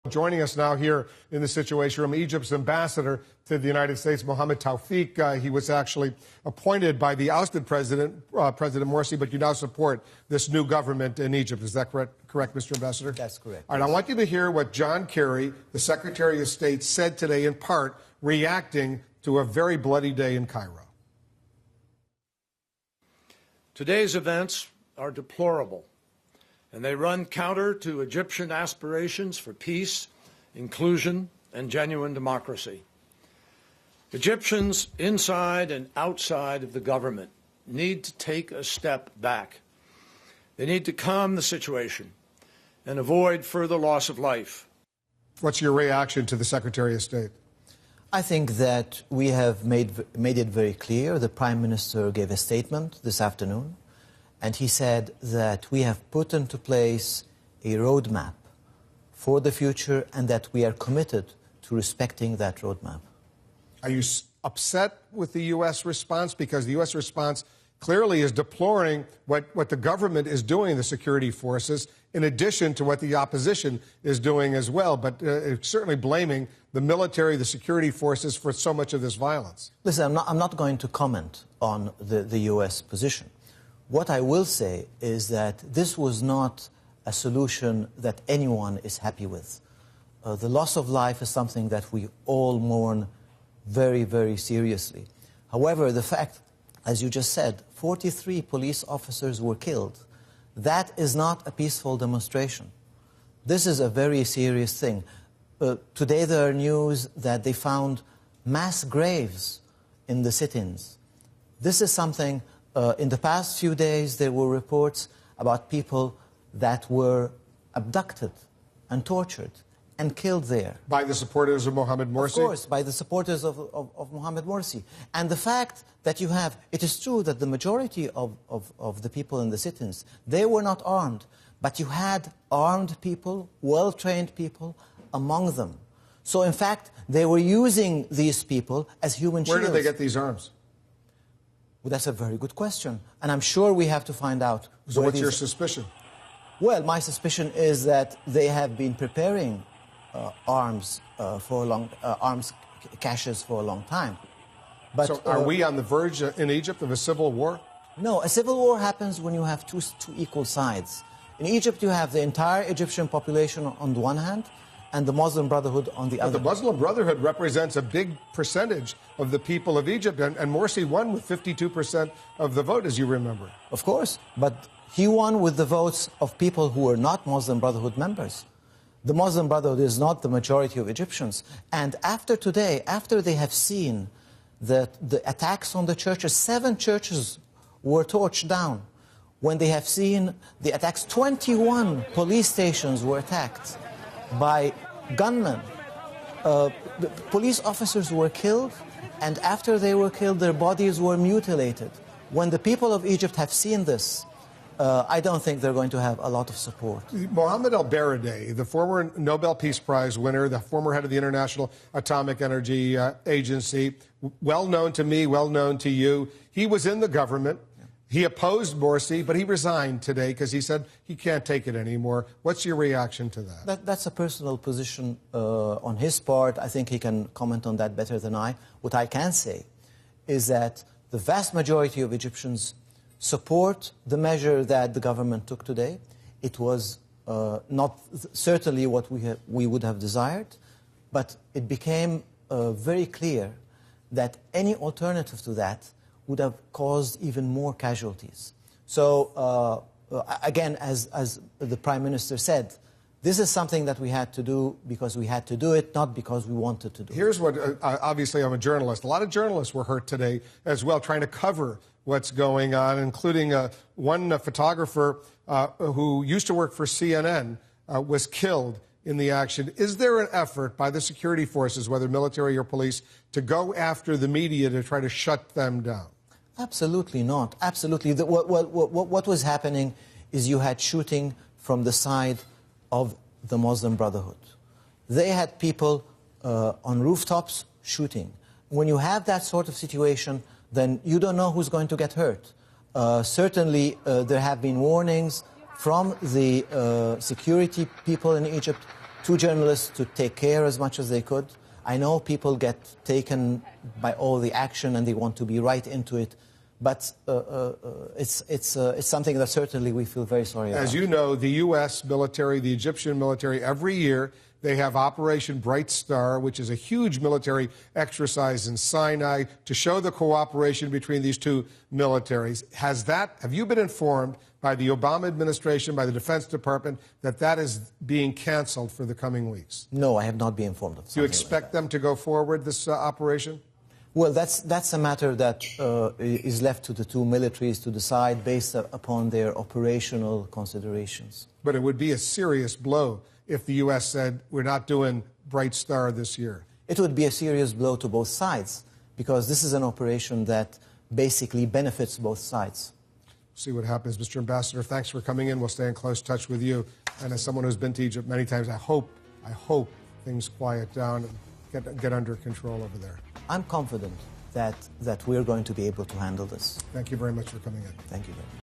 Joining us now here in the Situation Room, Egypt's ambassador to the United States, Mohammed توفيق. He was actually appointed by the ousted President Morsi, but you now support this new government in Egypt. Is that correct, Mr. Ambassador? That's correct. All right, I want you to hear what John Kerry, the Secretary of State, said today, in part reacting to a very bloody day in Cairo. Today's events are deplorable, and they run counter to Egyptian aspirations for peace, inclusion, and genuine democracy. Egyptians inside and outside of the government need to take a step back. They need to calm the situation and avoid further loss of life. What's your reaction to the Secretary of State? I think that we have made it very clear. The Prime Minister gave a statement this afternoon, and he said that we have put into place a roadmap for the future and that we are committed to respecting that roadmap. Are you upset with the U.S. response? Because the U.S. response clearly is deploring what the government is doing, the security forces, in addition to what the opposition is doing as well, but certainly blaming the military, the security forces for so much of this violence. Listen, I'm not going to comment on the U.S. position. What I will say is that this was not a solution that anyone is happy with. The loss of life is something that we all mourn very, very seriously. However, the fact, as you just said, 43 police officers were killed. That is not a peaceful demonstration. This is a very serious thing. Today there are news that they found mass graves in the sit-ins. This is something, in the past few days there were reports about people that were abducted and tortured and killed there. By the supporters of Mohammed Morsi? Of course, by the supporters of Mohammed Morsi. And the fact that you have, it is true that the majority of the people in the sit-ins, they were not armed, but you had armed people, well-trained people among them. So in fact, they were using these people as human shields. Where did they get these arms? Well, that's a very good question. And I'm sure we have to find out. So what's your suspicion? Well, my suspicion is that they have been preparing arms caches for a long time. But, so are we on the verge in Egypt of a civil war? No, a civil war happens when you have two equal sides. In Egypt, you have the entire Egyptian population on the one hand and the Muslim Brotherhood on the other. The Muslim Brotherhood represents a big percentage of the people of Egypt, and Morsi won with 52% of the vote, as you remember. Of course, but he won with the votes of people who were not Muslim Brotherhood members. The Muslim Brotherhood is not the majority of Egyptians. And after today, after they have seen the attacks on the churches, 7 churches were torched down. When they have seen the attacks, 21 police stations were attacked by gunmen. The police officers were killed, and after they were killed, their bodies were mutilated. When the people of Egypt have seen this, I don't think they're going to have a lot of support. Mohammed el-Baradei, the former Nobel Peace Prize winner, the former head of the International Atomic Energy Agency, well known to me, well known to you, he was in the government. He opposed Morsi, but he resigned today because he said he can't take it anymore. What's your reaction to that? That's a personal position on his part. I think he can comment on that better than I. What I can say is that the vast majority of Egyptians support the measure that the government took today. It was not certainly what we would have desired, but it became very clear that any alternative to that would have caused even more casualties. So, again, as the Prime Minister said, this is something that we had to do because we had to do it, not because we wanted to do it. Here's what, obviously I'm a journalist. A lot of journalists were hurt today as well, trying to cover what's going on, including one photographer who used to work for CNN was killed in the action. Is there an effort by the security forces, whether military or police, to go after the media to try to shut them down? Absolutely not. Absolutely. What was happening is you had shooting from the side of the Muslim Brotherhood. They had people on rooftops shooting. When you have that sort of situation, then you don't know who's going to get hurt. Certainly, there have been warnings from the security people in Egypt two journalists to take care as much as they could. I know people get taken by all the action and they want to be right into it, but it's something that certainly we feel very sorry about. As you know, the U.S. military, the Egyptian military, every year they have Operation Bright Star, which is a huge military exercise in Sinai to show the cooperation between these two militaries. Have you been informed by the Obama administration, by the Defense Department, that that is being canceled for the coming weeks? No, I have not been informed of something. Do you expect them to go forward, this operation? Well, that's a matter that is left to the two militaries to decide based upon their operational considerations. But it would be a serious blow if the U.S. said, we're not doing Bright Star this year. It would be a serious blow to both sides, because this is an operation that basically benefits both sides. See what happens. Mr. Ambassador, thanks for coming in. We'll stay in close touch with you. And as someone who's been to Egypt many times, I hope things quiet down and get under control over there. I'm confident that we're going to be able to handle this. Thank you very much for coming in. Thank you very much.